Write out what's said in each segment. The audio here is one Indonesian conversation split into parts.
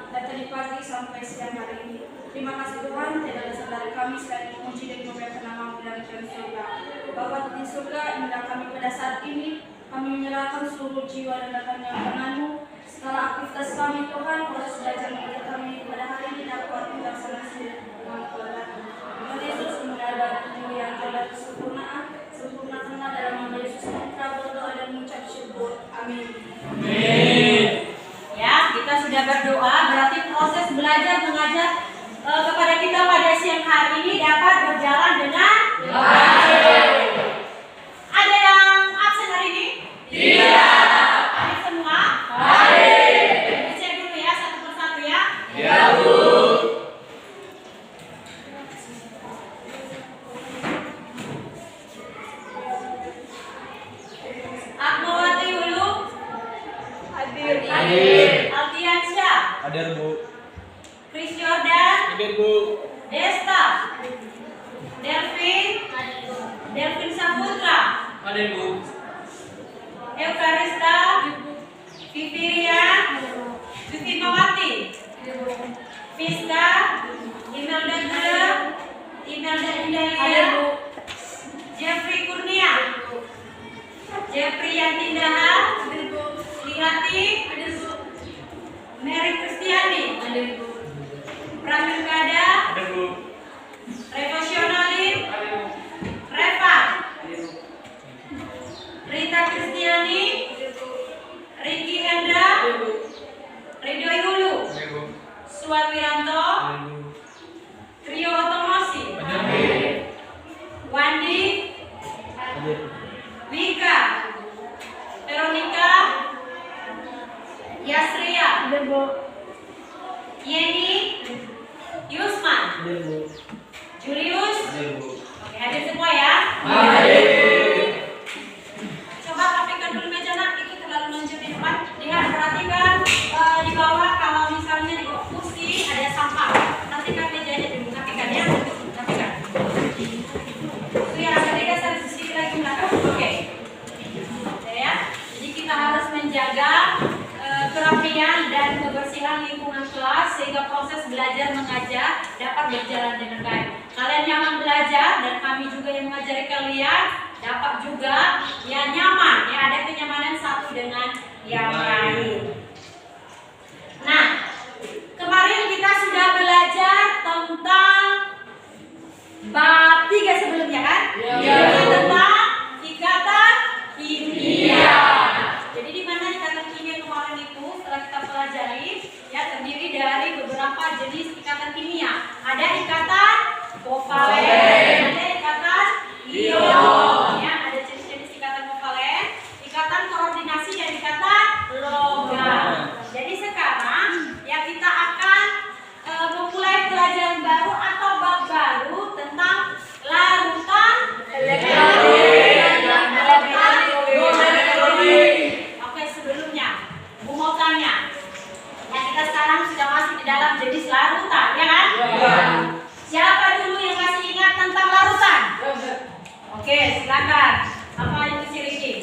dari tadi pagi sampai siang hari ini. Terima kasih Tuhan, tidak ada saudara kami selain memuji dan memuliakan nama-Mu dalam surga. Bapa di surga, inilah kami pada saat ini. Kami menyerahkan seluruh jiwa dan raganya tangan-Mu. Segala aktivitas kami Tuhan, proses belajar mengajar kami pada hari ini dapat dilaksanakan dengan Tuhan. Tuhan Yesus, mengalah dan kemuliaan dan kesempurnaan, sempurnakanlah dalam nama Yesus. Kita berdoa dan mengucap syukur. Amin. Amin. Ya, kita sudah berdoa, berarti proses belajar mengajar kepada kita pada siang hari ini dapat berjalan dengan baik. Ada yang absen hari ini? Iya. Hari semua? Hari. Cek dulu ya satu persatu ya. Ya, Bu. Akmawati Hulu? Hadir. Aldiansyah? Hadir, Bu. Chris Jordan? Hadir, Bu. Desta? Delvin Saputra? Hadir, Bu. Eukarista? Viviria? Vivi Mawati? Fiska? Imelda Gula? Imelda Indalia? Jeffrey Kurnia? Jeffrey Yantindaha? Lihati? Mary Kristiani? Pramil Kada? Hadir, Bu. Revosionalin? Hadir, Bu. Reva? Hadir, Bu. Rita Kristiani? Ricky Hendra? Ridho Hulu? Hadir, Bu. Suar Wiranto? Hadir, Bu. Trio Otomosi? Hadir, Bu. Wandi? Hadir, Bu. Wika? Veronica? Yasria? Yeni? Yusman? Hadir, Bu. Julius? Hadir, Bu. Oke, hadir semua ya? Hadir. Coba rapikan dulu meja nak, itu terlalu lonjong di depan. Lihat, perhatikan di bawah kalau misalnya di bawah kursi ada sampah. Rapikan mejanya dulu, rapikan ya. Rapikan. Itu yang agak digeser sedikit lagi belakang. Oke. Oke ya. Jadi kita harus menjaga kerapian dan kebersihan lingkungan kelas sehingga proses belajar mengajar dapat berjalan dengan baik. Kalian nyaman belajar dan kami juga yang mengajari kalian dapat juga ya nyaman, ya ada kenyamanan satu dengan yang lain. Nah, kemarin kita sudah belajar tentang bab 3 sebelumnya kan? Iya. Tentang ikatan kimia. Jadi di mana ikatan kimia kemarin itu setelah kita pelajari ya terdiri dari beberapa jenis ikatan kimia. Ada ikatan kovalen, ada ikatan ion, ya ada jenis-jenis ikatan kovalen, ikatan koordinasi dan ikatan logam. Jadi sekarang ya kita akan memulai pelajaran baru atau bab baru tentang larutan Oke, sebelumnya Bu mau tanya. Ya kita sekarang sudah masih di dalam jenis larutan, ya kan? Ya. Siapa dulu yang masih ingat tentang larutan? Oke, silakan. Apa itu Riki?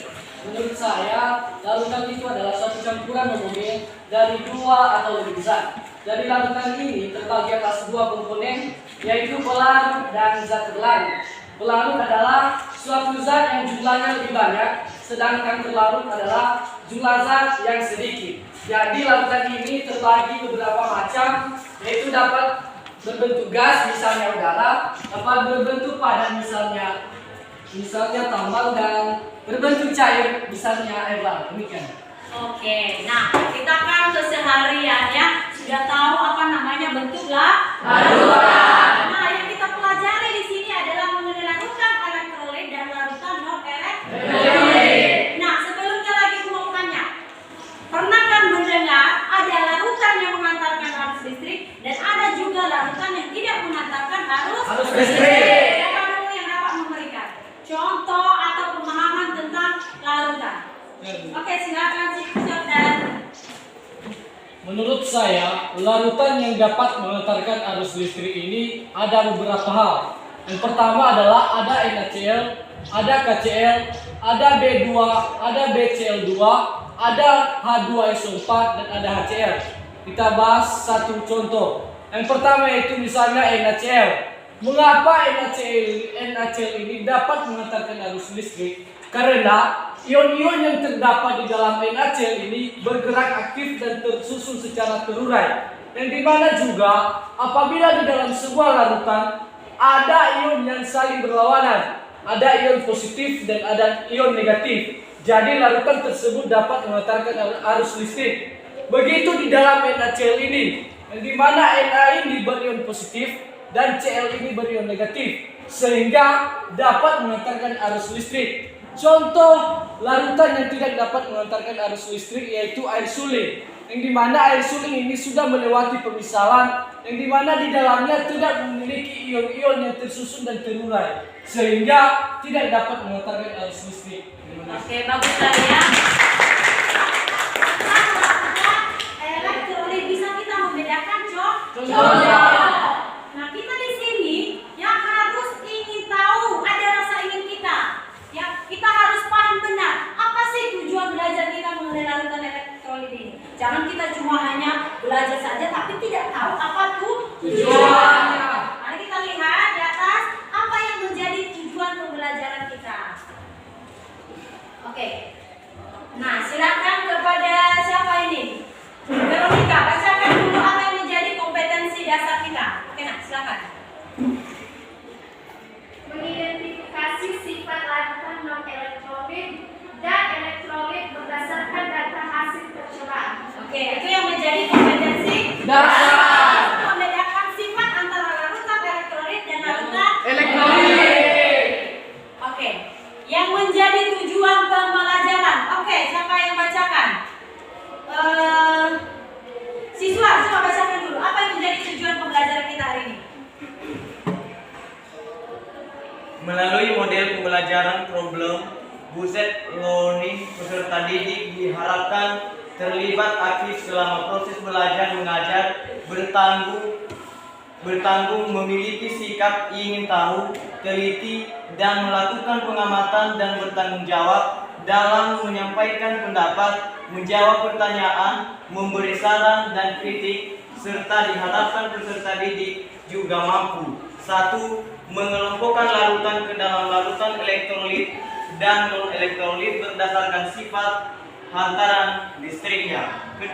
Menurut saya, larutan itu adalah suatu campuran homogen dari dua atau lebih besar. Dari larutan ini terbagi atas dua komponen, yaitu pelarut dan zat berlarut. Pelarut adalah suatu zat yang jumlahnya lebih banyak, sedangkan berlarut adalah jumlah zat yang sedikit. Jadi larutan ini terbagi beberapa macam, yaitu dapat berbentuk gas, misalnya udara, dapat berbentuk padat, misalnya tambang, dan berbentuk cair, misalnya air laut. Demikian. Oke, nah kita kan keseharian ya sudah tahu apa namanya bentuk larutan. Nah yang kita pelajari di sini adalah mengenai larutan elektrolit dan larutan non elektrolit. Nah sebelumnya lagi aku mau tanya, pernah kan mendengar ada larutan yang mengantarkan arus listrik dan ada juga larutan yang tidak mengantarkan arus listrik. Siapa dulu yang dapat memberikan contoh atau pemahaman tentang larutan? Oke, silakan dan Menurut saya, larutan yang dapat mengantarkan arus listrik ini ada beberapa hal. Yang pertama adalah ada NaCl, ada KCl, ada B2, ada BCl2, ada H2SO4, dan ada HCl. kita bahas satu contoh. Yang pertama yaitu misalnya NaCl. Mengapa NaCl ini dapat mengantarkan arus listrik? Karena ion-ion yang terdapat di dalam NaCl ini bergerak aktif dan tersusun secara terurai. Yang dimana juga apabila di dalam sebuah larutan ada ion yang saling berlawanan, ada ion positif dan ada ion negatif. Jadi larutan tersebut dapat mengantarkan arus listrik. Begitu di dalam NaCl ini, yang dimana Na ini berion positif dan Cl ini berion negatif, sehingga dapat mengantarkan arus listrik. Contoh larutan yang tidak dapat mengantarkan arus listrik yaitu air suling, yang dimana air suling ini sudah melewati pemisalan, yang dimana di dalamnya tidak memiliki ion-ion yang tersusun dan terurai, sehingga tidak dapat mengantarkan arus listrik. Oke, bagus sekali ya. Elektrolit bisa kita membedakan, Cok? Nah, kita di sini yang harus ingin tahu, ada rasa ingin kita. Ya, kita harus paham benar apa sih tujuan belajar kita mengenai larutan elektrolit ini. Jangan kita cuma hanya belajar saja tapi tidak tahu apa tujuannya. Mari kita lihat di atas apa yang menjadi tujuan pembelajaran kita. Oke. Nah, silakan kepada siapa ini? Veronica, bacakan dulu apa yang menjadi kompetensi dasar kita. Oke, nah, silakan. Mengidentifikasi sifat larutan non-elektrolit dan elektrolit berdasarkan data hasil percobaan. Oke, itu yang menjadi kompetensi dasar. Membedakan sifat antara larutan elektrolit dan larutan Elektrolit. Oke, yang menjadi tujuan pembelajaran. Oke, siapa yang bacakan? Siswa, coba bacakan dulu. Apa yang menjadi tujuan pembelajaran kita hari ini? Melalui model pembelajaran problem based learning, peserta didik diharapkan terlibat aktif selama proses belajar mengajar, bertanggung, memiliki sikap ingin tahu, teliti, dan melakukan pengamatan dan bertanggung jawab dalam menyampaikan pendapat, menjawab pertanyaan, memberi saran dan kritik, serta diharapkan peserta didik juga mampu 1. Mengelompokkan larutan ke dalam larutan elektrolit dan non-elektrolit berdasarkan sifat hantaran listriknya. 2.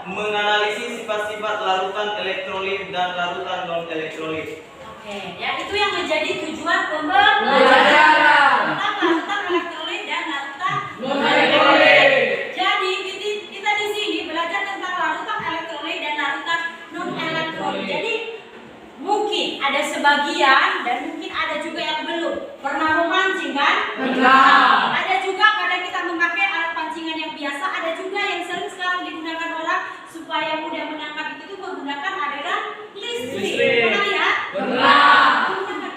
Menganalisis sifat-sifat larutan elektrolit dan larutan non-elektrolit. Oke, ya itu yang menjadi tujuan pembelajaran. Tentang larutan elektrolit dan larutan non-elektrolit. Jadi kita di sini belajar tentang larutan elektrolit dan larutan non-elektrolit. Jadi mungkin ada sebagian dan mungkin ada juga yang belum pernah memancing kan? Pernah. Ada juga kadang kita memakai alat pancingan yang biasa, ada juga yang sering sekarang digunakan orang supaya mudah menangkap itu menggunakan aliran listrik. Pernah lihat? Pernah.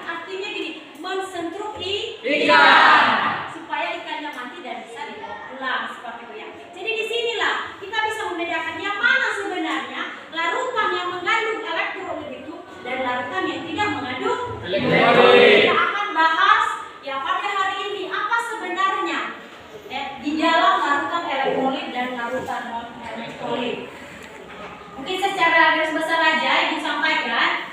Artinya gini, mensentruk Ikan. supaya ikannya mati dan bisa dibawa pulang seperti itu ya. Jadi disinilah kita bisa membedakan yang mana sebenarnya larutan yang mengandung elektrolit itu dan larutan yang tidak mengandung Elektrolit. Kita akan bahas ya pada hari ini apa sebenarnya di dalam larutan elektrolit dan larutan non elektrolit. Mungkin secara garis besar aja Ibu sampaikan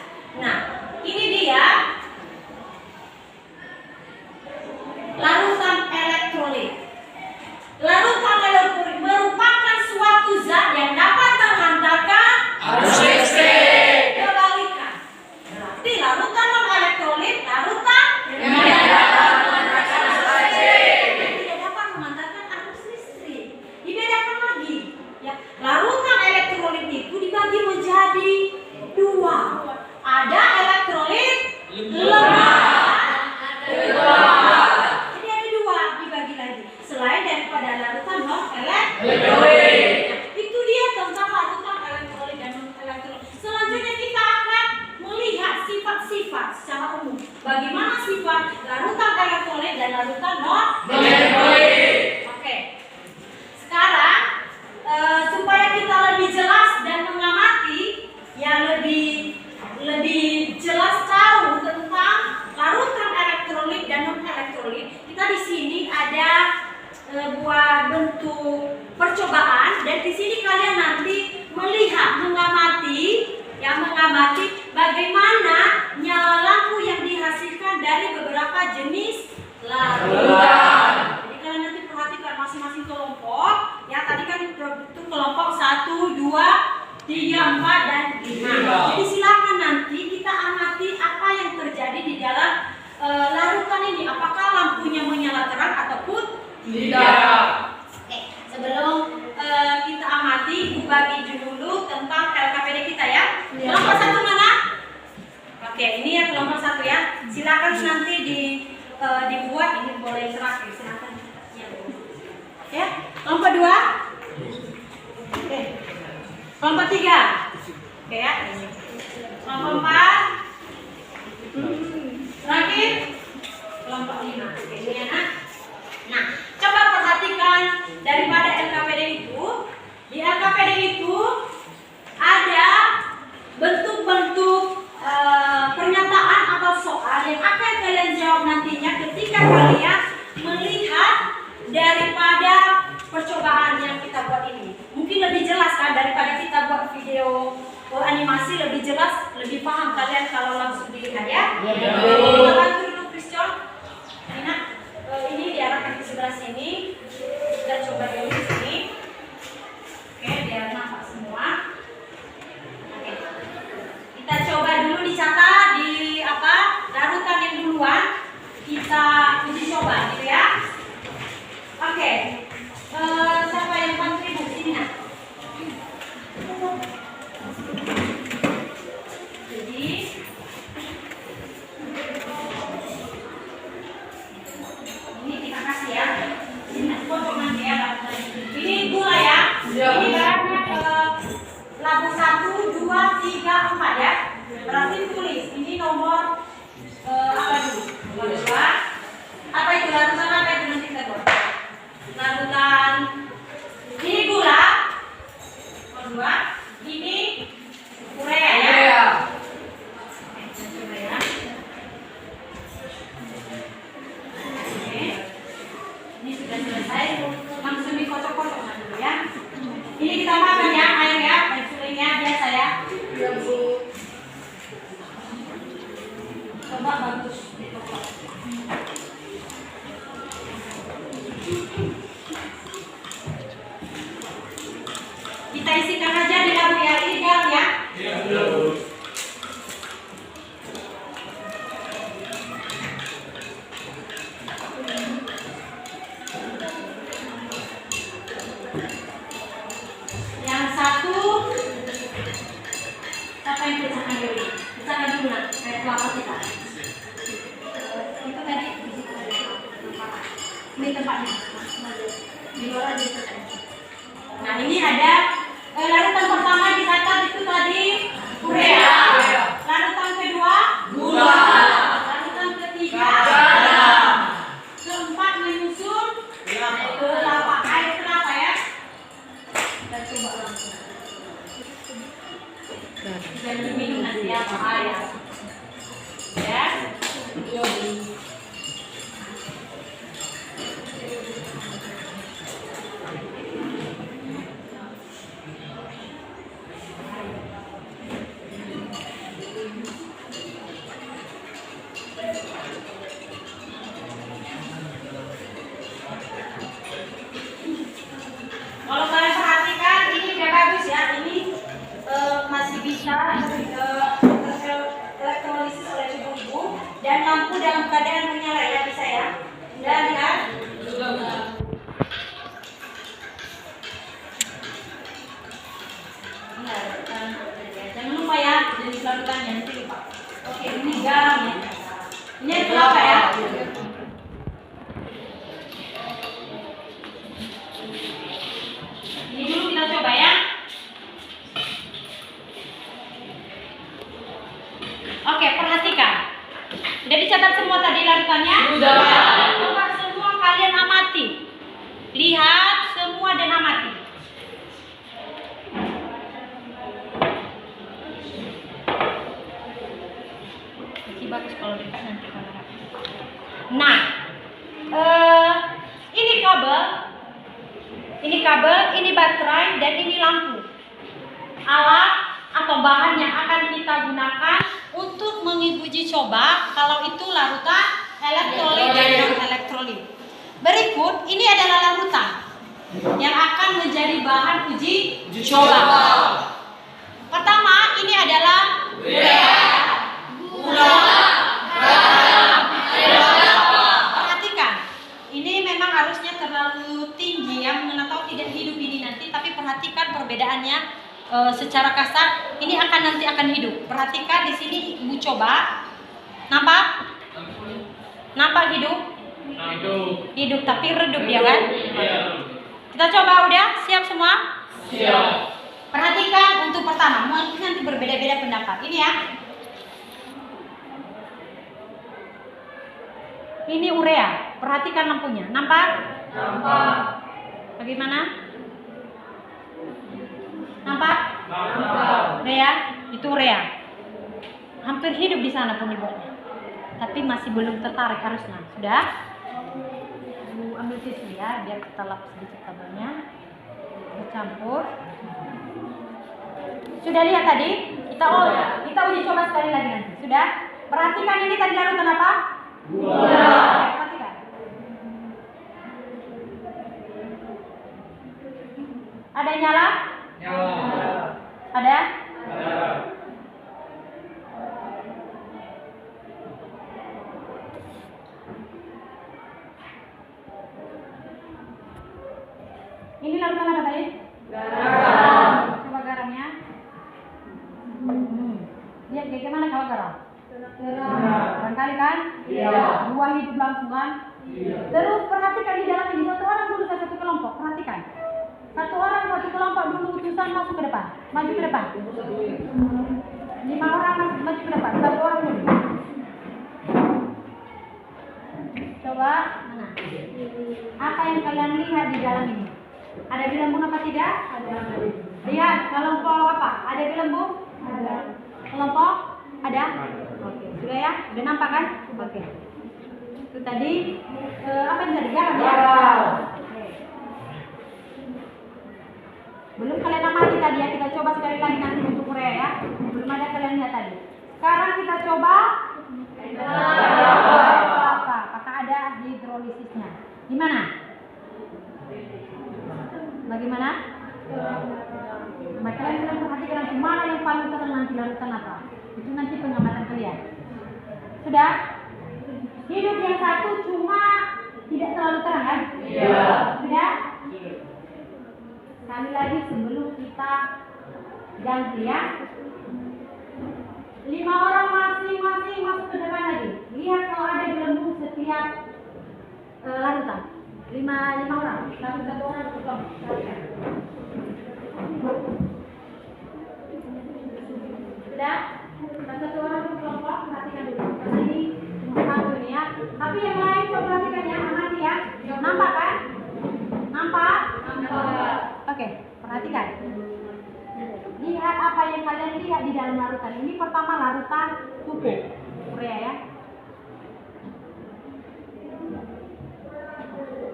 3, 4, dan 5. Jadi silakan nanti kita amati apa yang terjadi di dalam larutan ini. Apakah lampunya menyala terang ataupun Tidak. Oke, sebelum kita amati, Ibu bagi dulu tentang LKPD kita ya. Kelompok 1 mana? Oke, ini ya kelompok 1 ya. Silakan nanti dibuat, ini boleh terakhir. Silakan. Ya, kelompok 2. Oke. Kelompok 3. Oke ya. Kelompok 4. Terakhir kelompok 5. Oke, ini ya nak. Nah, coba perhatikan daripada LKPD itu. Di LKPD itu ada bentuk-bentuk pernyataan atau soal yang akan kalian jawab nantinya ketika kalian melihat daripada percobaan yang kita buat ini. Mungkin lebih jelas kan daripada kita buat video animasi, lebih jelas, lebih paham kalian kalau langsung dilihat ya. Kita bantu dulu Christian. Ini diarahkan ke sebelah sini. Kita coba dulu di sini. Oke, biar nampak semua. Oke. Kita coba dulu dicatat di larutan yang duluan. Kita uji coba gitu ya. Oke. Siapa yang kontribusi sini nak? Jadi ini kita kasih ya. Ini foto nanti ya. Ini gula ya. Ini bahannya labu 1, 2, 3, 4 ya. Berarti tulis. Ini nomor apa dulu? Nomor 2. Apa itu larutan apa itu nanti kita buat? Larutan ini gula. Nomor 2. Ini urea ya. Coba ya. Oke. Ini sudah selesai. Langsung dikocok-kocok dulu ya. Ini kita makan ya air ya, air sulingnya biasa ya. Coba bagus dikocok. Kita isikan aja di labu ya, ini garam ya. Yang satu, siapa yang pisahkan dulu? Pisahkan dulu nak, kayak kelapa kita. Itu tadi, ini tempatnya. Di luar aja itu tadi. Nah ini ada larutan pertama dicatat itu tadi urea. Larutan kedua Gula. Larutan ketiga Garam. keempat menyusul kelapa. Air kelapa ya. Kita coba langsung. Bisa diminum nanti ya bahaya. Ya. Kalau kalian perhatikan ini udah bagus ya. Ini masih bisa elektrolisis oleh tubuh ibu dan lampu dalam keadaan menyala ya, bisa ya. Sudah lihat? Jangan lupa ya, jenis larutannya nanti lupa. Oke, ini garam ya. Ini kelapa ya. Ini dulu kita coba ya. Oke, perhatikan. Sudah dicatat semua tadi larutannya? Sudah. Coba semua kalian amati. Lihat semua dan amati. Bagus kalau dekat nanti kamera. Nah, ini kabel, ini baterai, dan ini lampu. Alat atau bahan yang akan kita gunakan untuk menguji coba kalau itu larutan elektrolit dan non-elektrolit. Berikut ini adalah larutan yang akan menjadi bahan uji coba. secara kasar, ini nanti akan hidup. Perhatikan di sini, Ibu coba. Nampak? Nampak hidup? Hidup tapi redup ya kan? Kita coba, udah siap semua? Siap. Perhatikan untuk pertama, mungkin nanti berbeda-beda pendapat. Ini ya. Ini urea. Perhatikan lampunya. Nampak? Nampak. Bagaimana? Nampak? Nampak. Urea, itu urea. Hampir hidup di sana penyebabnya. Tapi masih belum tertarik harusnya. Sudah? Bu ambil tisu ya, biar kita lap sedikit kabelnya. Bercampur. Sudah lihat tadi? Kita uji coba sekali lagi nanti. Sudah? Perhatikan ini tadi larutan apa? Gula. Perhatikan. Ada nyala? Nyala. Ada? Ada. Ini larutan apa tadi? Garam. Coba garamnya. Lihat bagaimana kalau garam? Barangkali kan? Iya. Dua hidup langsung kan? Iya. Terus perhatikan di dalam ini, satu orang dulu satu kelompok. Perhatikan. Satu orang satu kelompok dulu utusan masuk ke depan. Maju ke depan. 5 orang maju ke depan. Satu orang dulu. Coba mana? Apa yang kalian lihat di dalam ini? Ada gelembung apa tidak? Ada. Lihat kelompok apa? Ada gelembung? Ada. Kelompok? Ada? Oke, sudah ya? Udah nampak kan? Oke. Itu tadi apa yang tadi? Garam ya? Oke. Belum kalian amati tadi ya, kita coba sekali lagi nanti untuk urea ya. Belum ada kalian lihat tadi. Sekarang kita coba apa? Apakah ada hidrolisisnya? Di mana? Bagaimana? Kalian sudah perhatikan nanti mana yang paling terang nanti larutan apa? Itu nanti pengamatan kalian. Sudah? Hidup yang satu cuma tidak terlalu terang kan? Iya. Sudah? Sekali lagi sebelum kita ganti ya. 5 orang masing-masing masuk ke depan lagi. Lihat kalau ada gelembung setiap larutan. 5 orang. Satu orang satu kelompok. Sudah? Satu orang satu kelompok. Perhatikan dulu. Karena ini cuma satu ini ya. Tapi yang lain coba perhatikan ya. Amati ya. Nampak kan? Nampak? Nampak. Oke, perhatikan. Lihat apa yang kalian lihat di dalam larutan. Ini pertama larutan pupuk urea ya.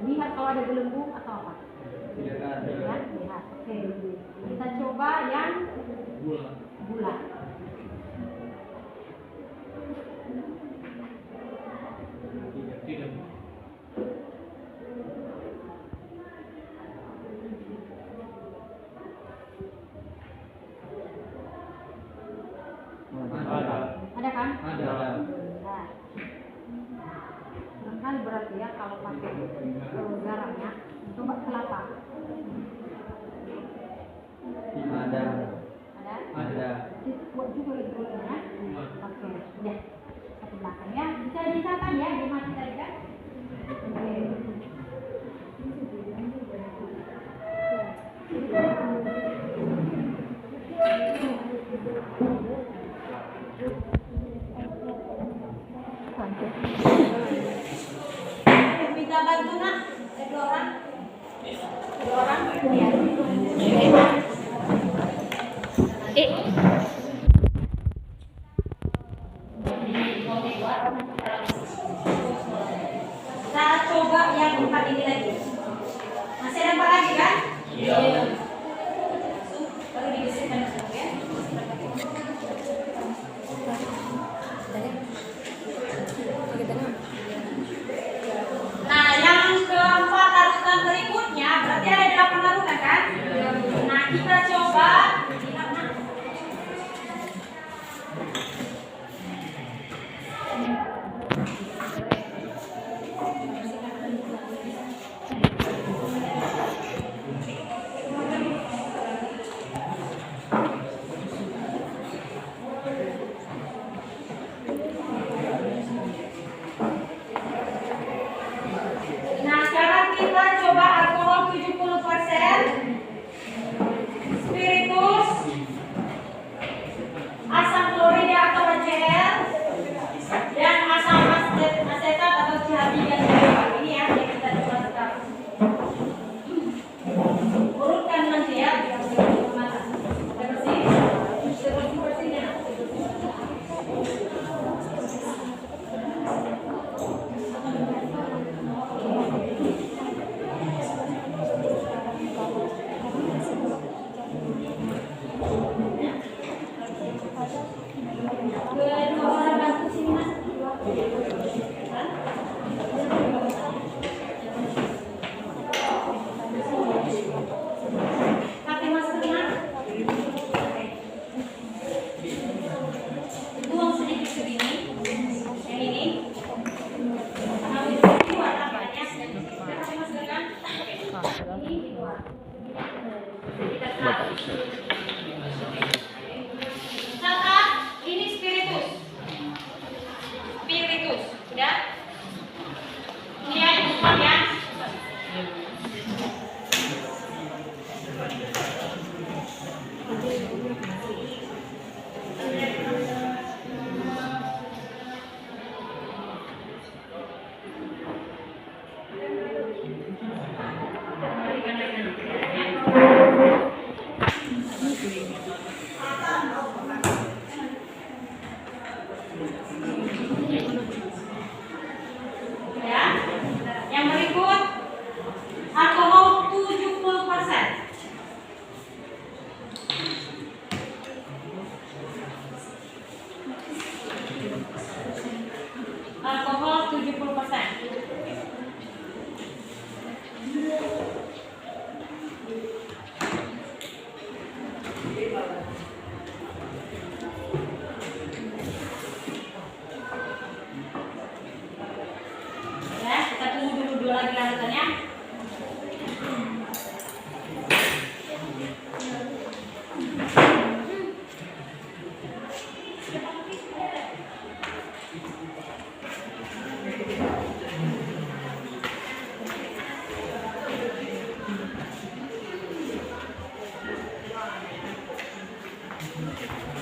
Lihat kalau ada gelembung atau apa. Ya, lihat. Oke. Kita coba yang gula. Ada kan? Ada. Nah. Barangkali berarti ya kalau pakai garamnya, coba kelapa. Ada. Ada? Ada. Itu kuat juga hidrolisnya. Oke, udah. Satu belakang ya. Bisa dicatat ya, dimati tadi kan? Oke. Minta bantu nak? Ada 2 orang? 2 orang? Iya. Kita coba yang 4 ini lagi. Masih ada 4 lagi kan? Iya. Baru digeserkan dulu ya. Nah, yang keempat larutan berikutnya berarti ada 8 larutan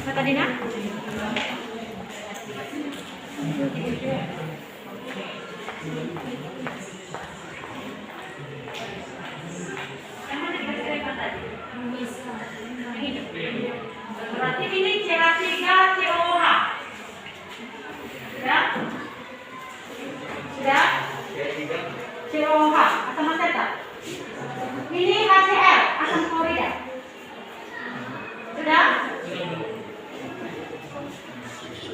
Kata Dina? Berarti ini CH3 COH. Sudah? Sudah? COH asam asetat. Ini HCl asam klorida. Sudah?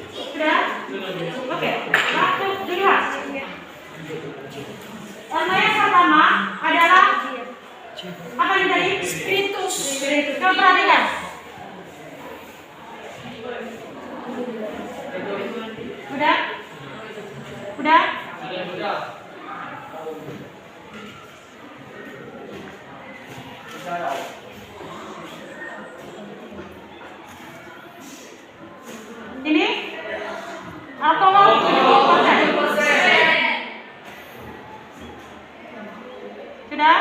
Sudah? Oke, langsung dilihat. Warna yang pertama adalah apa ini tadi? Spiritus. Coba perhatikan. Udah? Udah? Ini alkohol 70%. Sudah?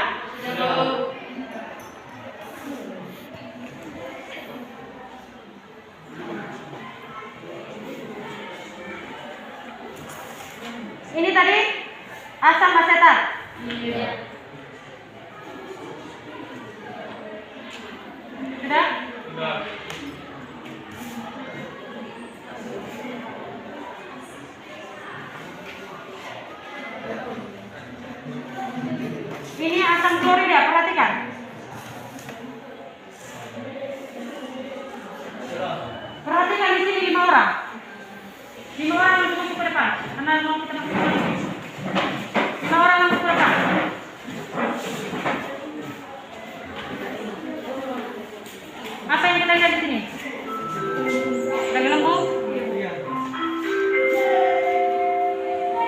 Ini tadi asam asetat. Sudah? Ini asam klorida, perhatikan. Perhatikan di sini 5 orang. 5 orang langsung masuk ke depan. Karena mau kita masuk ke depan. 5 orang langsung ke depan. Apa yang kita lihat di sini? Lagi lembu?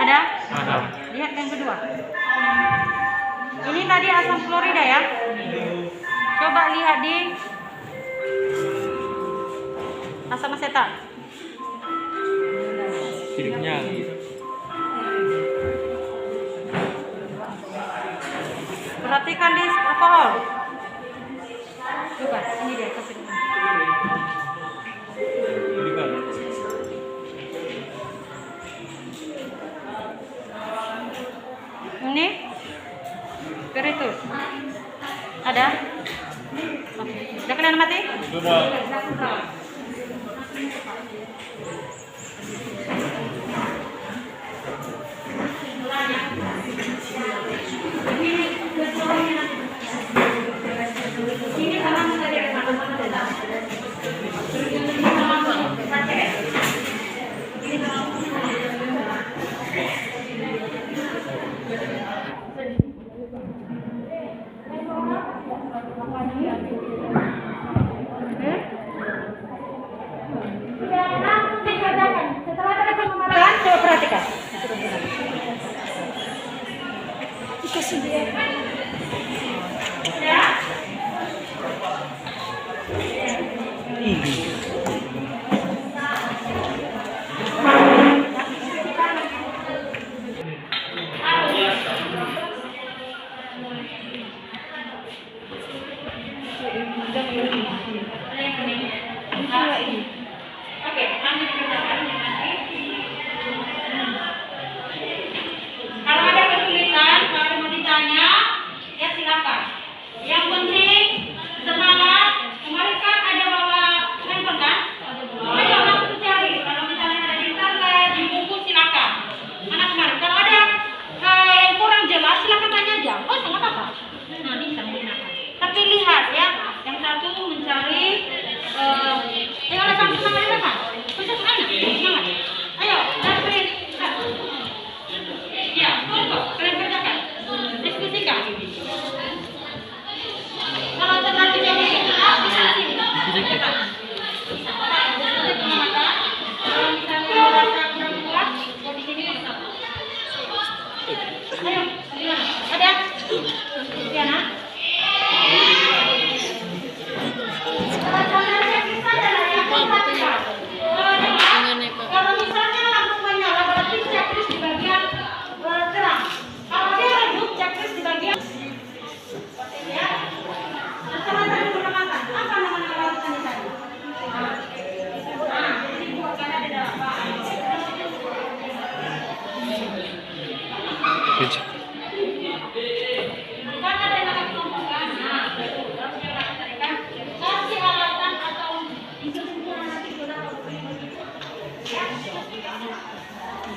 Ada? Ada. Lihat yang kedua. Ini tadi asam klorida ya. Coba lihat di asam asetat. Siripnya. Perhatikan di alkohol. Coba ini dia kasih. Ini spiritus. Ada? Oke. Sudah kalian mati? Sudah. Ini sama tadi ada mana-mana. Coba perhatikan. Ya. Oke, lanjut dikerjakan. Kalau ada kesulitan, kalau mau ditanya, ya silakan. Yang penting semangat. Kemarin kan ada bawa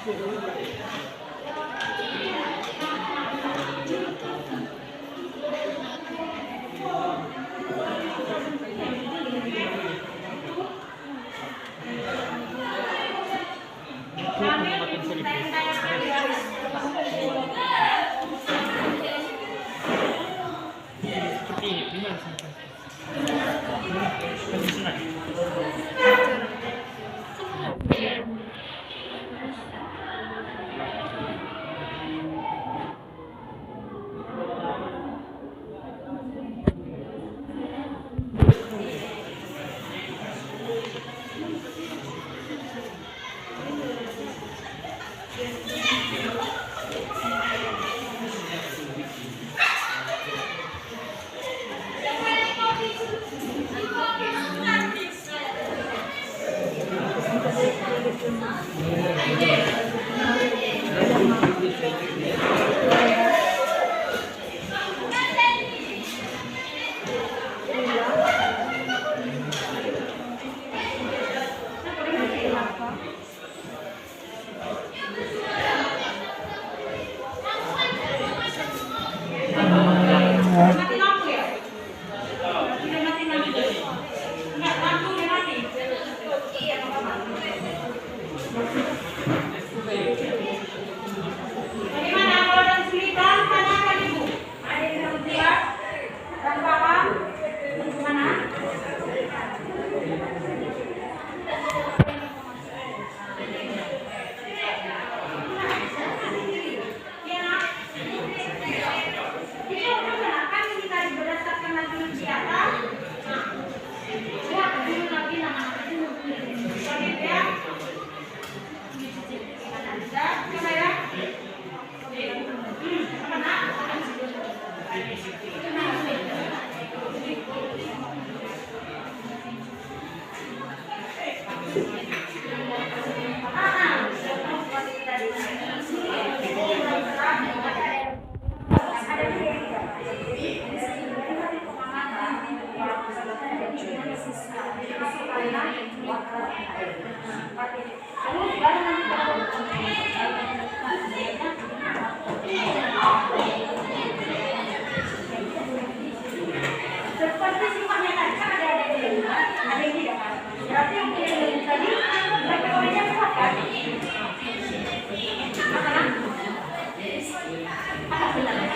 Mati lampu ya? Udah mati lampu. Enggak, lampu udah mati. Iya, bagaimana kalau ada kesulitan, tanyakan ibu. Ada yang harus lihat dan paham bagaimana? Seperti sifatnya tadi kan ada yang tidak, ada yang tidak kan. Berarti yang tidak tadi mereka orangnya kuat kan? Apa benar?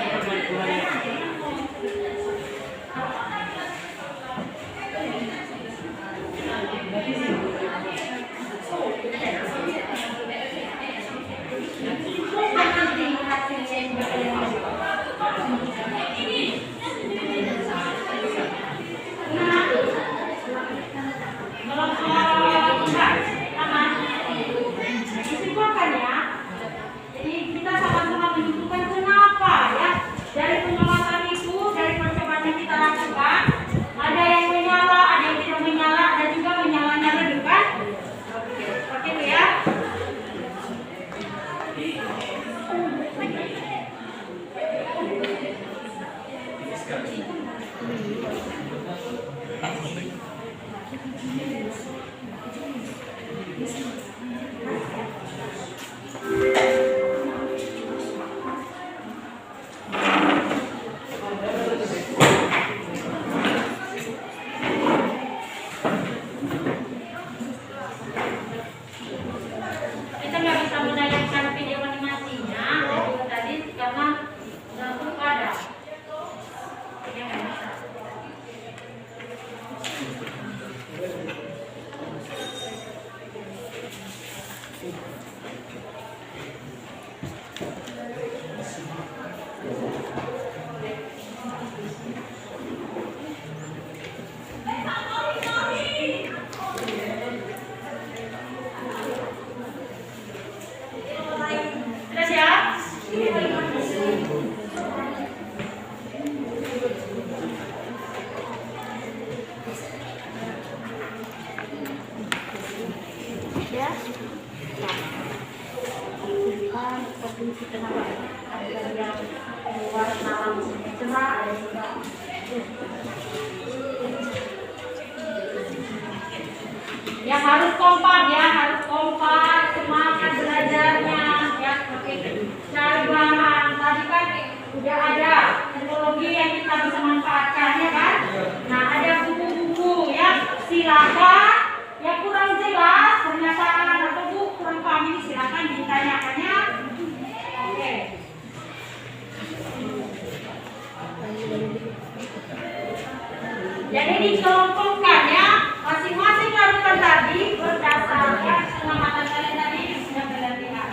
Kita nggak bisa menayangkan video animasinya tadi karena belum ada. Jadi nggak bisa. Sudah siap? Ya. Bukan provinsi kenapa? Ada yang keluar malam cerah, ada juga. Ya harus kompak ya, harus kompak, semangat belajarnya. Sudah ada teknologi yang kita bisa manfaatkan ya kan? Nah ada buku-buku ya, silakan yang kurang jelas pernyataan atau Bu kurang paham ini silakan ditanyakannya. Oke. Jadi dikelompokkan ya, masing-masing lakukan tadi berdasarkan pengamatan kalian tadi yang sudah kalian lihat.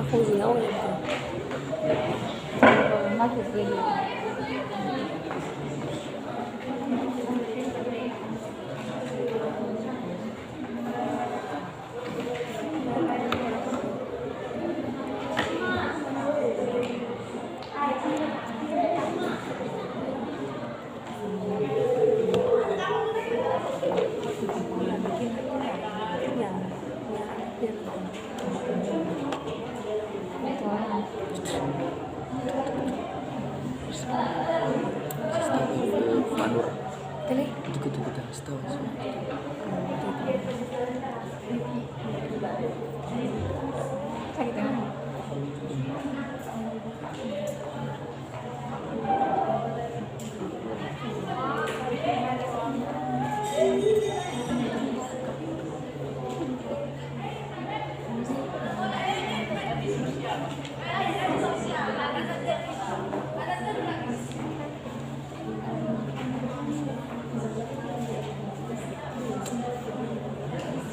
Aku tahu itu. Kalau masuk gini.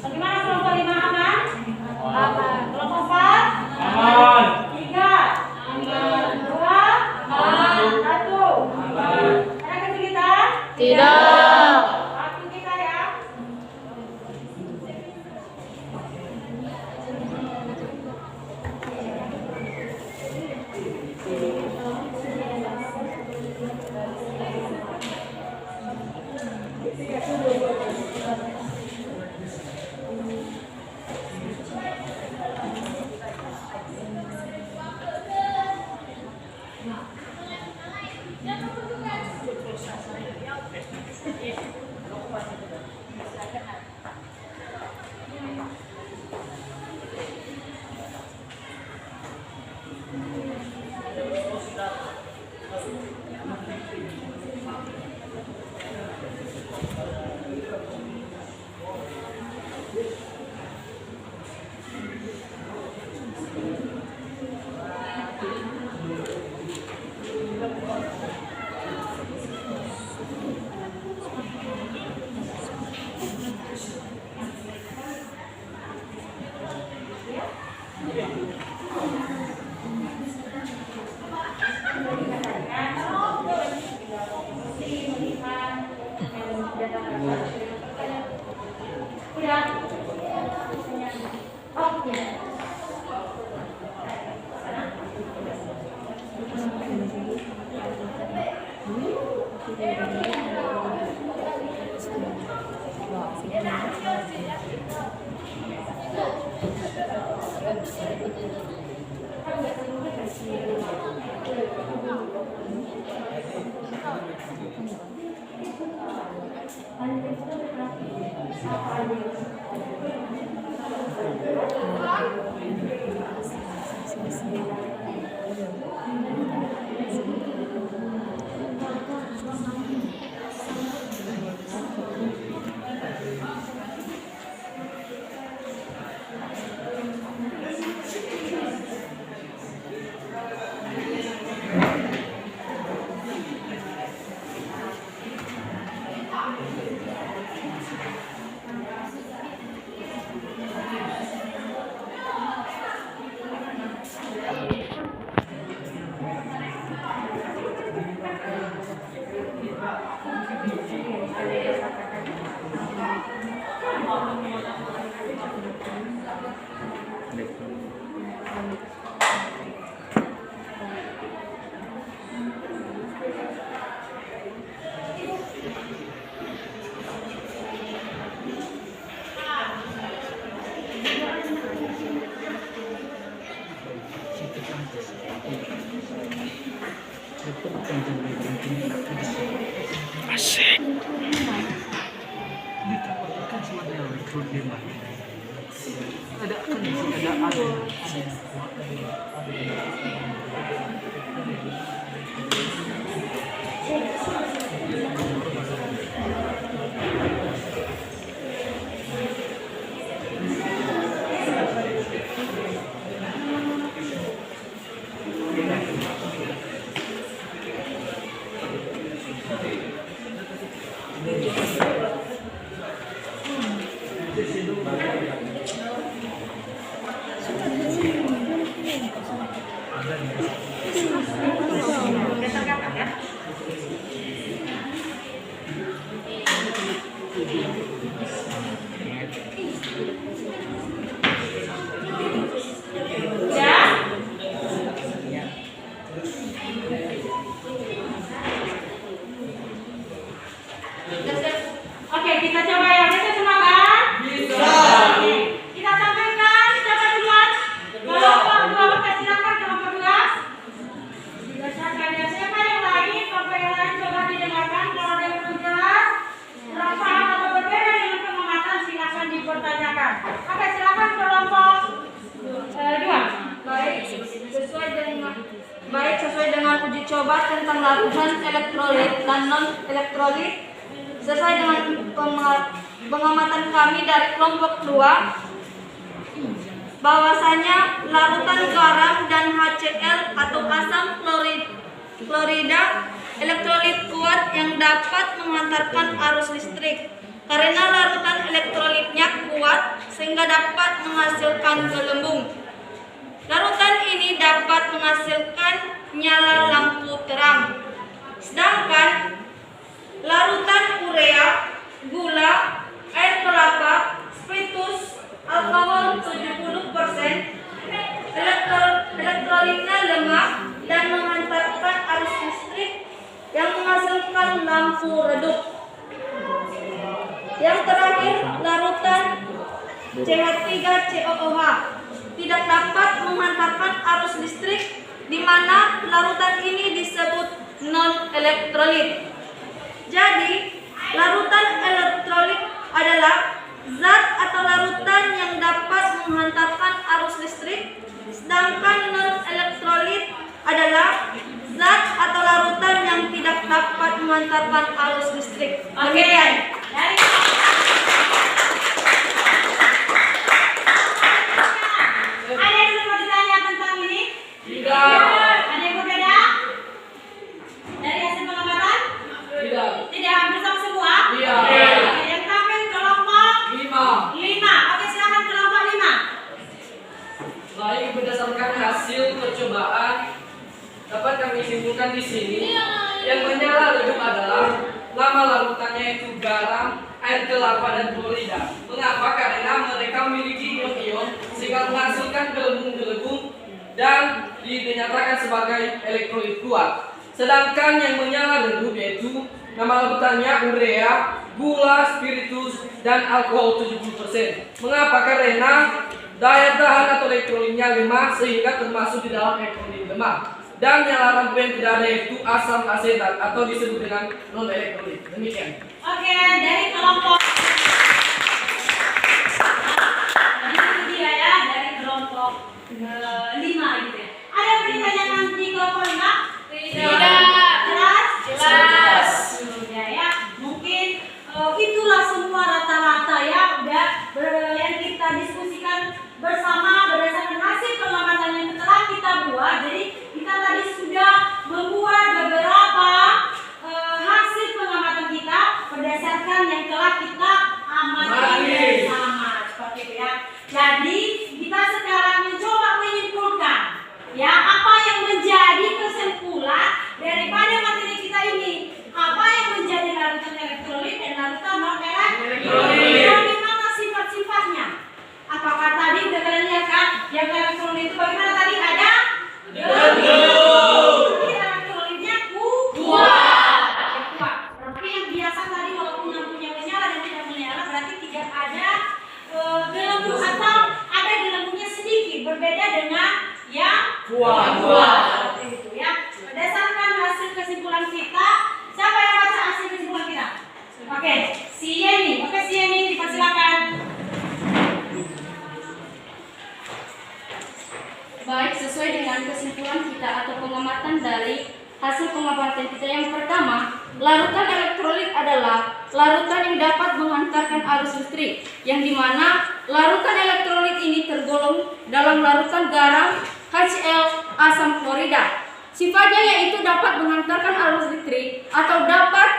Bagaimana kelompok 5 aman? Aman. Kelompok 4? Aman. 3? Aman. 2? Aman. 1? Aman. Ada kesulitan? Tidak. Waktu kita ya. Oke, kita coba yang itu semua kan? Bisa. Kita sampaikan siapa duluan? Kelompok dua, oke silakan kelompok dua. Berdasarkan ya, siapa yang lain? Kelompok yang lain coba didengarkan. Kalau ada yang belum jelas, kurang paham atau berbeda dengan pengamatan silakan dipertanyakan. Oke, silakan kelompok dua. Baik, sesuai dengan uji coba tentang larutan elektrolit dan non elektrolit, sesuai dengan pengamatan kami dari kelompok 2, bahwasanya larutan garam dan HCl atau asam klorida elektrolit kuat yang dapat menghantarkan arus listrik. Karena larutan elektrolitnya kuat sehingga dapat menghasilkan gelembung. Larutan ini dapat menghasilkan nyala lampu terang. Sedangkan larutan urea, gula, air kelapa, spiritus, alkohol 70%, elektrolitnya lemah dan menghantarkan arus listrik yang menghasilkan lampu redup. Yang terakhir, larutan CH3COOH tidak dapat menghantarkan arus listrik, di mana larutan ini disebut non-elektrolit. Jadi, larutan elektrolit adalah zat atau larutan yang dapat menghantarkan arus listrik, sedangkan non-elektrolit adalah zat atau larutan yang tidak dapat menghantarkan arus listrik. Oke, dari ada yang mau ditanya tentang ini? Tidak. Ada yang berbeda? Dari hasil pengamatan? Tidak. Tidak, hampir sama semua? Iya. Oke, yang terakhir kelompok 5. 5. Oke, silakan kelompok 5. Baik, berdasarkan hasil percobaan dapat kami simpulkan di sini yang menyala redup adalah nama larutannya itu garam, air kelapa dan klorida. Mengapa? Karena mereka memiliki ion-ion sehingga menghasilkan gelembung-gelembung dan dinyatakan sebagai elektrolit kuat. Sedangkan yang menyala redup yaitu nama larutannya urea, gula, spiritus dan alkohol 70%. Mengapa? Karena daya tahan atau elektrolitnya lemah sehingga termasuk di dalam elektrolit lemah. Dan nyala lampu yang tidak ada yaitu asam asetat atau disebut dengan non elektrolit. Demikian. Oke, dari kelompok jadi dia ya, dari kelompok 5 gitu ya. Ada yang ditanyakan di kelompok 5? Tidak. Jelas? Jelas. Ya, mungkin itulah semua rata-rata ya udah yang kita diskusikan bersama berdasarkan hasil pengamatan yang telah kita buat. Jadi kita tadi sudah membuat beberapa hasil pengamatan kita berdasarkan yang telah kita amati bersama seperti itu ya. Jadi kita sekarang mencoba menyimpulkan ya apa yang menjadi kesimpulan dari Seperti itu ya. Berdasarkan hasil kesimpulan kita, siapa yang baca hasil kesimpulan kita? Oke, si Yeni. Oke, si Yeni dipersilakan. Baik, sesuai dengan kesimpulan kita atau pengamatan dari hasil pengamatan kita yang pertama, larutan elektrolit adalah larutan yang dapat menghantarkan arus listrik, yang dimana larutan elektrolit ini tergolong dalam larutan garam HCl asam klorida. Sifatnya yaitu dapat menghantarkan arus listrik atau dapat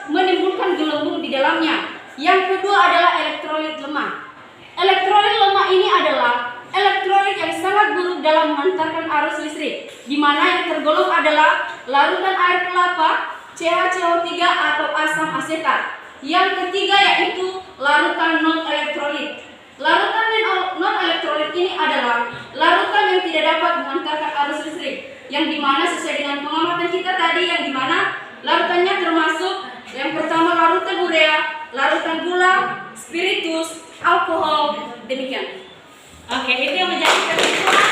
menimbulkan gelembung di dalamnya. Yang kedua adalah elektrolit lemah. Elektrolit lemah ini adalah elektrolit yang sangat buruk dalam menghantarkan arus listrik, di mana yang tergolong adalah larutan air kelapa, CaCO3 atau asam asetat. Yang ketiga yaitu larutan non-elektrolit. Larutan non-elektrolit ini adalah larutan yang tidak dapat menghantarkan arus listrik, yang dimana sesuai dengan pengamatan kita tadi, yang dimana larutannya termasuk yang pertama larutan urea, larutan gula, spiritus, alkohol, demikian. Oke, itu yang menjadi kesimpulan.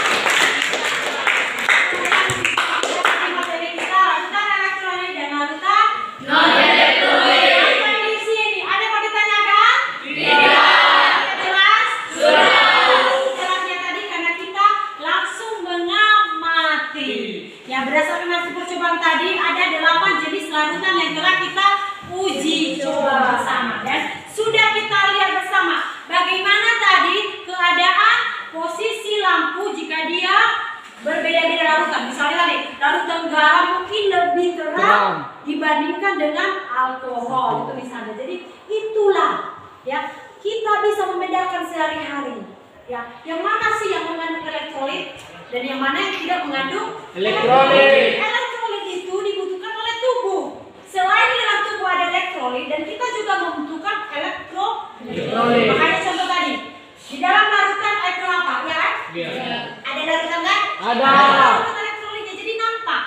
Materi kita larutan elektrolit dan larutan non-elektrolit. Apa yang diisi ini? Ada yang mau ditanyakan? Tidak. Jelas? Sudah. Jelasnya tadi karena kita langsung mengamati. Ya, berdasarkan hasil percobaan tadi ada 8 jenis larutan yang telah kita uji coba bersama dan sudah kita lihat bersama bagaimana tadi keadaan posisi lampu jika dia berbeda-beda larutan. Misalnya tadi larutan garam mungkin lebih terang dibandingkan dengan alkohol itu misalnya. Jadi itulah ya kita bisa membedakan sehari-hari ya yang mana sih yang mengandung elektrolit dan yang mana yang tidak mengandung Elektrolit. Elektrolit itu dibutuhkan oleh tubuh. Selain di dalam tubuh ada elektrolit dan kita juga membutuhkan elektrolit. Makanya contoh tadi di dalam larutan air kelapa, ya kan? Iya. Ada larutan kan? Ada. Larutan elektrolitnya jadi nampak.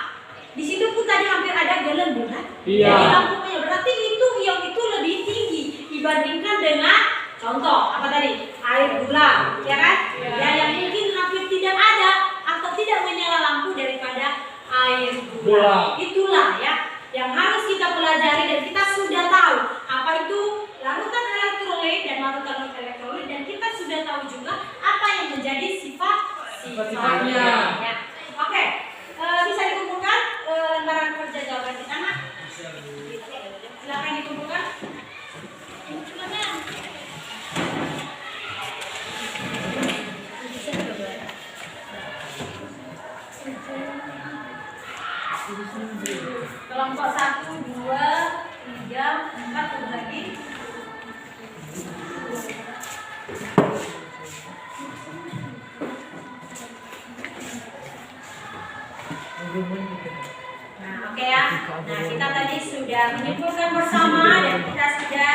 Di situ pun tadi hampir ada gelembung kan? Iya. Jadi lampunya berarti itu ion itu lebih tinggi dibandingkan dengan contoh apa tadi? Air gula, ya kan? Ya yang mungkin hampir tidak ada atau tidak menyala lampu daripada air gula. Itulah ya yang harus kita pelajari dan kita sudah tahu apa itu larutan elektrolit dan larutan non-elektrolit dan kita sudah tahu juga apa yang menjadi sifat-sifatnya. Ya. Oke, bisa dikumpulkan lembaran kerja jawaban di sana. Silakan dikumpulkan. Kelompok 1, 2, 3, 4 turun lagi. Nah, oke ya. Nah, kita tadi sudah menyimpulkan bersama dan kita sudah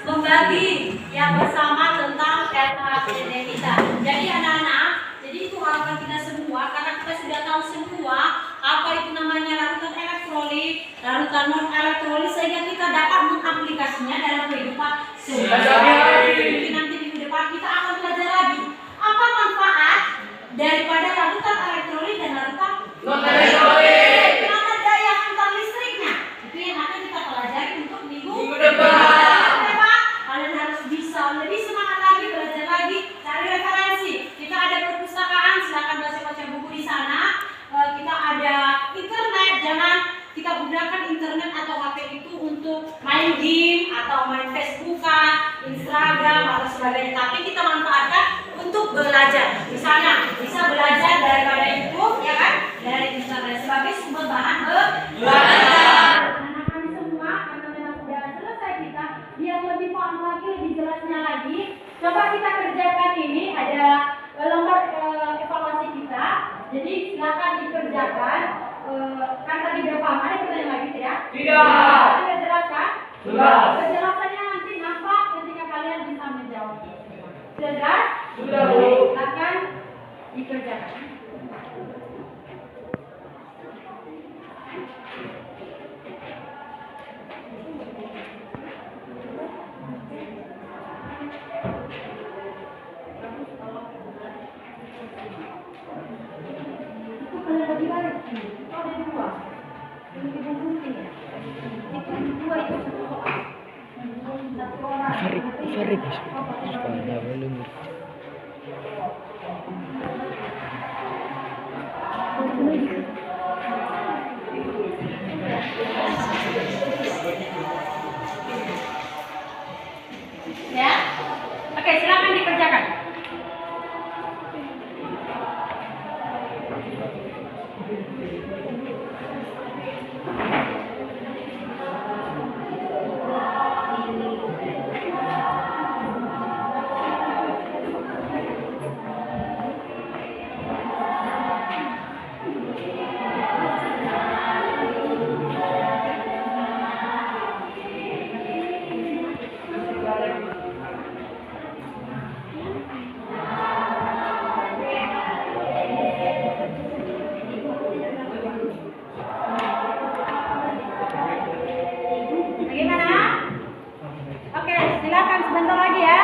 membagi yang bersama tentang LHPD kita. Jadi anak-anak, jadi itu harapan kita semua karena kita sudah tahu semua apa itu namanya larutan elektrolit, larutan non elektrolit sehingga kita dapat mengaplikasinya dalam kehidupan sehari-hari. Mungkin nanti minggu depan kita akan belajar lagi apa manfaat daripada larutan elektrolit dan larutan non elektrolit. Kenapa daya hantar listriknya? Itu yang akan kita pelajari untuk minggu depan. Oke Pak, kalian harus bisa lebih semangat lagi, belajar lagi, cari referensi. Kita ada perpustakaan, silakan baca-baca buku di sana. Kita ada internet, jangan kita gunakan internet atau HP itu untuk main game atau main Facebookan, Instagram atau sebagainya. Tapi kita manfaatkan untuk belajar. Misalnya bisa belajar daripada YouTube, ya kan? Dari internet sebagai sumber bahan belajar. Anak kami semua karena memang sudah selesai kita, biar lebih paham lagi, lebih jelasnya lagi. Coba kita kerjakan ini ada lembar evaluasi kita. Jadi silakan dikerjakan. Kan tadi udah paham, ada pertanyaan lagi tidak? Tidak. Sudah jelas kan? Jelas. Penjelasannya nanti nampak ketika kalian bisa menjawab. Sudah jelas? Sudah, Bu. Silakan dikerjakan. Ya. Oke, silakan dikerjakan. Bagaimana? Oke, silakan sebentar lagi ya.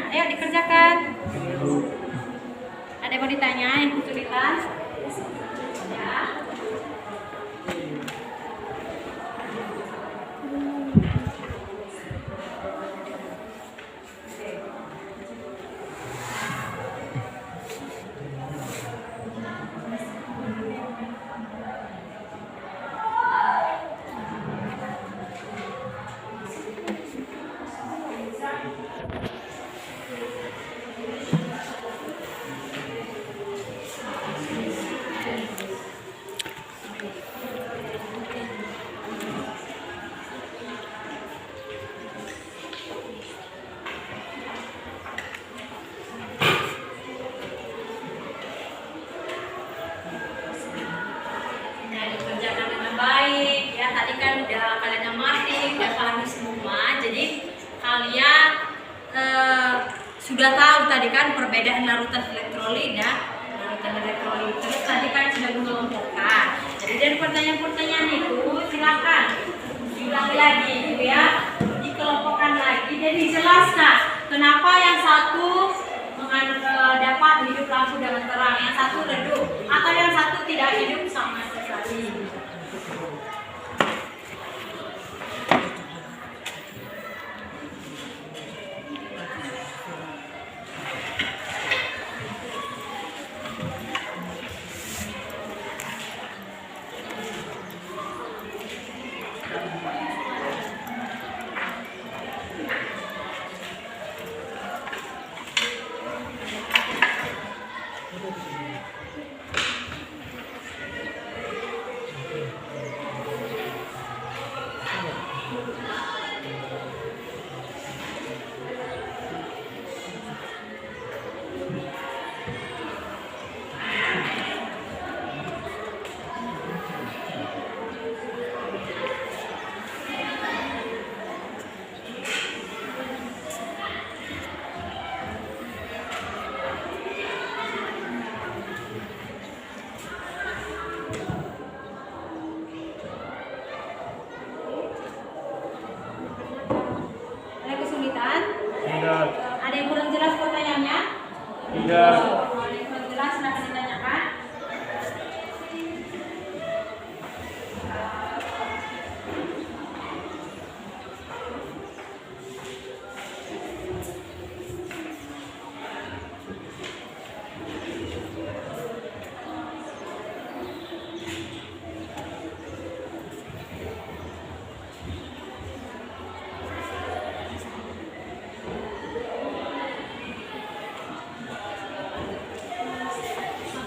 Ayo dikerjakan. Ada yang mau ditanyain kesulitan? Ya. Dikerjakan dengan baik ya, tadi kan udah kalian amati, udah pahami semua, jadi kalian sudah tahu tadi kan perbedaan larutan elektrolit dan larutan elektrolit. Terus tadi kan sudah mengelompokkan, jadi dari pertanyaan-pertanyaan itu silakan diulangi lagi gitu ya, dikelompokkan lagi dan dijelaskan Kenapa yang satu dapat hidup lampu dengan terang, yang satu redup, atau yang satu tidak hidup sama sekali? Ada kesulitan? Tidak. Ada yang kurang jelas pertanyaannya? Tidak. Kalau ada yang kurang jelas, silakan ditanyakan.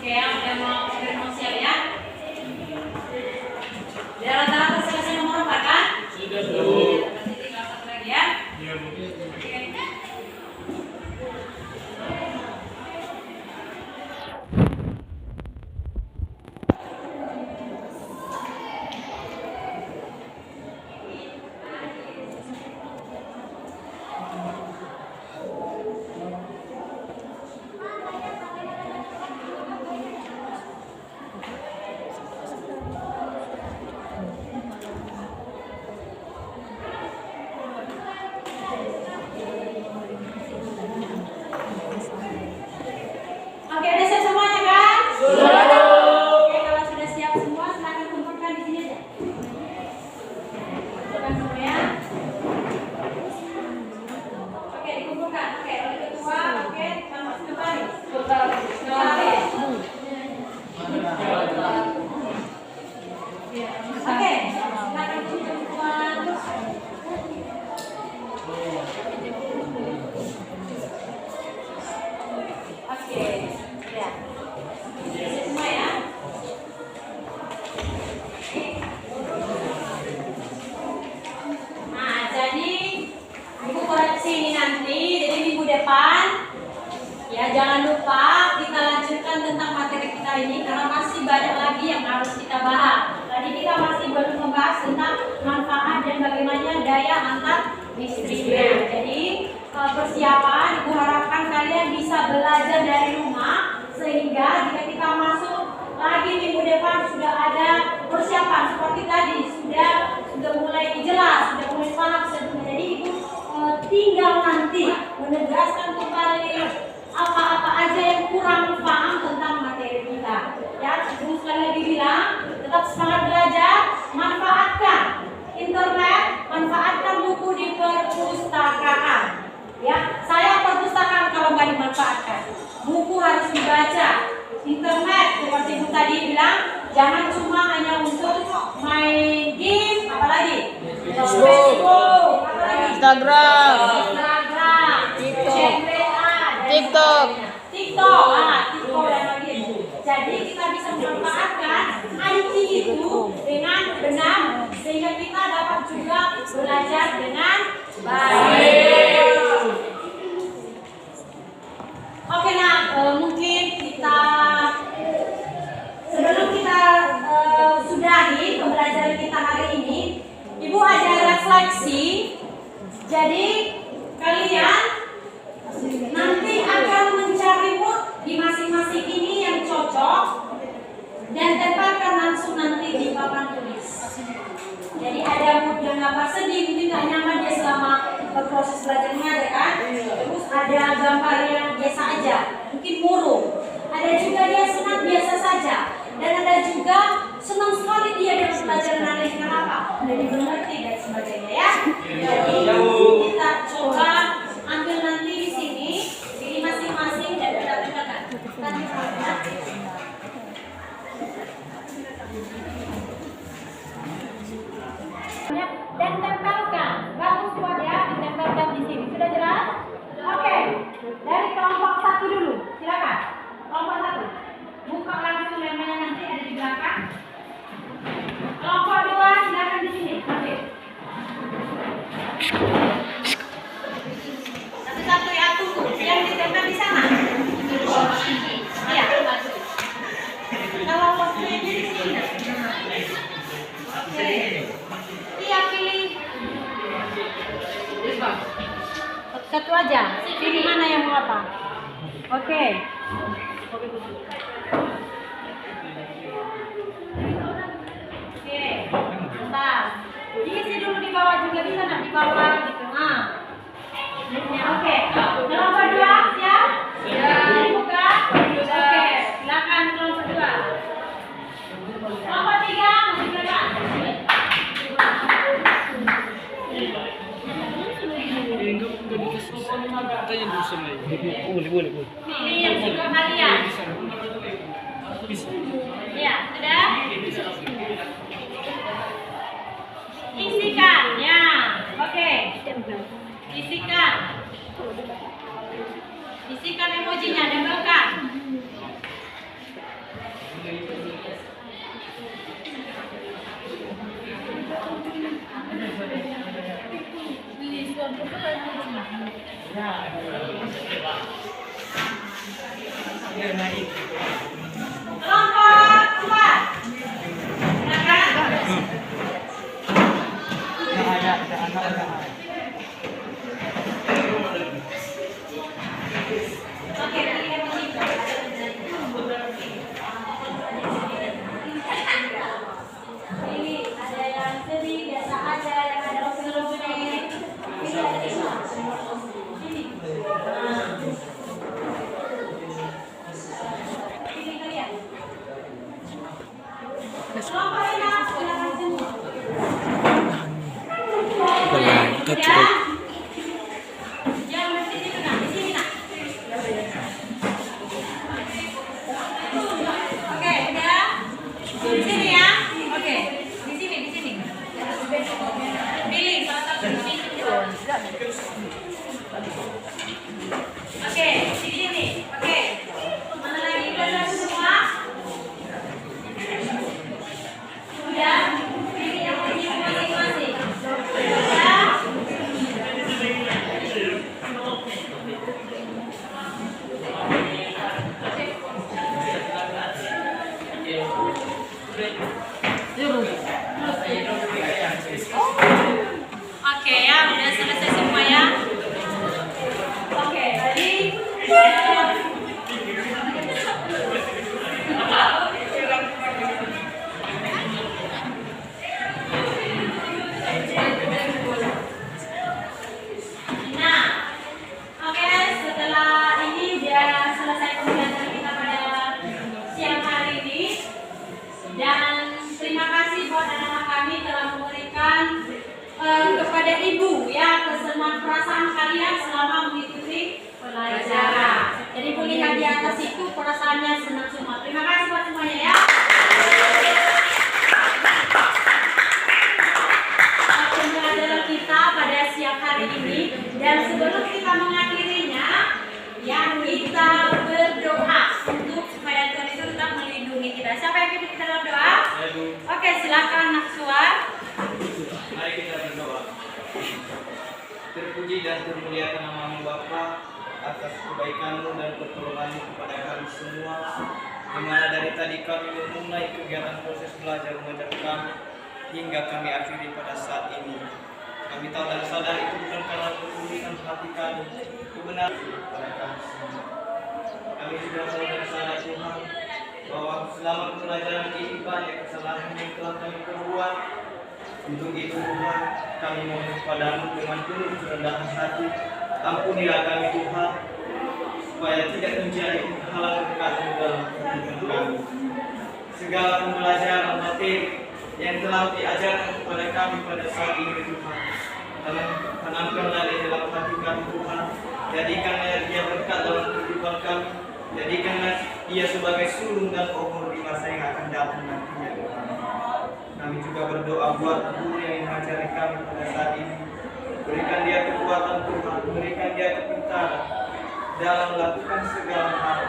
Oke, yang mau siap ya? Biar rata-rata selesai nomor 4 kan? Sudah, Berarti Bu. tinggal satu lagi ya. Iya, Bu. Oke. Oke, udah siap semuanya kan? Sudah. Oke, kalau sudah siap semua, silakan kumpulkan di sini aja. Kumpulkan semua ya. Oke, dikumpulkan. Oke, oleh ketua, oke, kembali. Kembali. Oke, silakan kumpulkan. Oke, ya. Semua ya. Nah, jadi ibu koreksi ini nanti, jadi minggu depan ya jangan lupa kita lanjutkan tentang materi kita ini karena masih banyak lagi yang harus kita bahas. Tadi kita masih belum membahas tentang manfaat dan bagaimana daya antar listriknya. Jadi persiapan, ibu harapkan kalian bisa belajar dari rumah sehingga jika kita masuk lagi minggu depan sudah ada persiapan seperti tadi sudah mulai jelas, sudah mulai paham sebetulnya. Jadi ibu tinggal nanti menegaskan kembali apa-apa aja yang kurang paham tentang materi kita. Ya, ibu sekali lagi bilang tetap semangat belajar, manfaatkan internet, manfaatkan buku di perpustakaan. Ya, saya perpustakaan kalau nggak dimanfaatkan. Buku harus dibaca. Internet seperti ibu tadi bilang, jangan cuma hanya untuk main game, apalagi Facebook, apalagi Instagram, TikTok. TikTok dan lagi. Jadi kita bisa memanfaatkan IT itu dengan benar sehingga kita dapat juga belajar dengan baik. Oke, nah mungkin kita sebelum kita sudahi pembelajaran kita hari ini, ibu ada refleksi. Jadi kalian nanti akan mencari mood di masing-masing ini yang cocok dan tempelkan langsung nanti di papan tulis. Jadi ada mood yang gambar sedih, mungkin gak nyaman dia selama proses belajarnya ada kan. Terus ada gambar yang biasa aja, mungkin murung. Ada juga dia senang biasa saja. Dan ada juga senang sekali dia dengan pelajaran aneh. Kenapa? Udah dimengerti dan sebagainya ya. Jadi kita coba ambil nanti di sini, pilih masing-masing dan bedakan. Dan tempelkan, bagus buat ya, ditempelkan di sini. Sudah jelas? Oke, dari kelompok 1 dulu, silakan. Kelompok 1, buka langsung lembarnya nanti ada di belakang. Kelompok 2, silakan di sini. Oke. Satu-satu ya, tunggu. Yang ditempel di sana. Iya. Kalau waktunya di sini. Oke. Iya, pilih. Satu aja. Pilih mana yang mau apa. Oke. Oke. Bentar. Diisi dulu di bawah juga bisa, di bawah gitu. Nah. Oke. Kelompok 2 siap? Dibuka. Oke. Silakan kelompok 2. Kelompok 3 masih berapa? Boleh. Pilih yang suka kalian. Ya, sudah? Isikan, ya. Oke. Isikan. Isikan emojinya, tempelkan. Kelompok 4. Oke, pilih emoji. Ini ada yang sedih, biasa aja, yang ada usul-usulnya. Ini ada di sana. Ini. Pilih kalian. Kelompok 5, silakan semua. Sudah? Jangan di situ, nak. Di sini, nak. Oke, udah. Di sini ya. Oke. Di sini. Pilih salah satu. Oke, di sini. Oke. Mana lagi? Udah semua? Udah. Pilih yang masing-masing. Udah. Oke ya, udah selesai semua ya. Oke, tadi nah, oke, setelah ini dia selesai pembelajaran kita pada siang hari ini. Dan terima kasih buat anak-anak kami telah memberikan kepada ibu ya kesenangan perasaan kalian selama mengikuti pelajaran. Jadi melihat di atas itu perasaannya senang semua. Terima kasih buat semuanya ya. Pembelajaran kita pada siang hari ini, dan sebelum kita mengakhirinya, ya kita berdoa untuk supaya Tuhan itu tetap melindungi kita. Siapa yang ingin kita dalam doa? Oke, silakan Naksuar. Mari kita berdoa. Terpuji dan termuliakan nama-Mu Bapa atas kebaikan-Mu dan pertolongan-Mu kepada kami semua. Di mana dari tadi kami memulai kegiatan proses belajar mengajar kami hingga kami akhiri pada saat ini. Kami tahu dan sadar itu bukan karena ketulusan hati kami, kebenaran kepada kami semua. Kami sudah tahu dan sadar Tuhan bahwa selama pelajaran ini banyak kesalahan yang telah kami perbuat. Untuk itu Tuhan, kami mohon kepadamu dengan penuh kerendahan hati, ampunilah kami Tuhan, supaya tidak menjadi halangan berkat-Mu dalam kehidupan kami. Segala pembelajaran materi yang telah diajarkan kepada kami pada saat ini Tuhan, tanamkanlah di dalam hati kami Tuhan, jadikanlah dia berkat dalam kehidupan kami, jadikanlah dia sebagai sulung dan obor di masa yang akan datang nantinya Tuhan. Kami juga berdoa buat guru yang mengajari kami pada saat ini. Berikan dia kekuatan Tuhan, berikan dia kepintaran dalam melakukan segala hal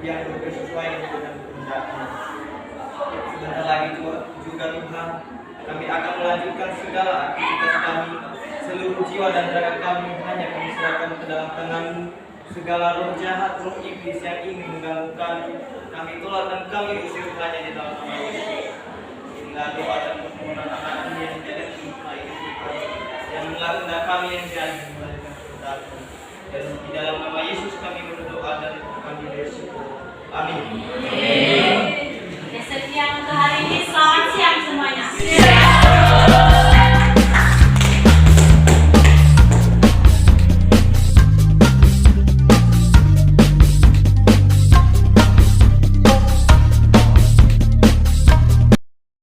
yang berkesesuaian dengan kehendak-Mu. Sebentar lagi juga Tuhan, kami akan melanjutkan segala aktivitas kami. Seluruh jiwa dan raga kami hanya kami serahkan ke dalam tangan-Mu. Segala roh jahat, roh iblis yang ingin mengganggu kami tolak dan kami usir hanya di dalam nama Yesus. Inilah doa dan permohonan anak-Mu yang tidak dimulai Tuhan, yang melakukan kami yang jadi memberikan kehendak-Mu. Dan di dalam nama Yesus kami berdoa dan kami bersyukur. Amin.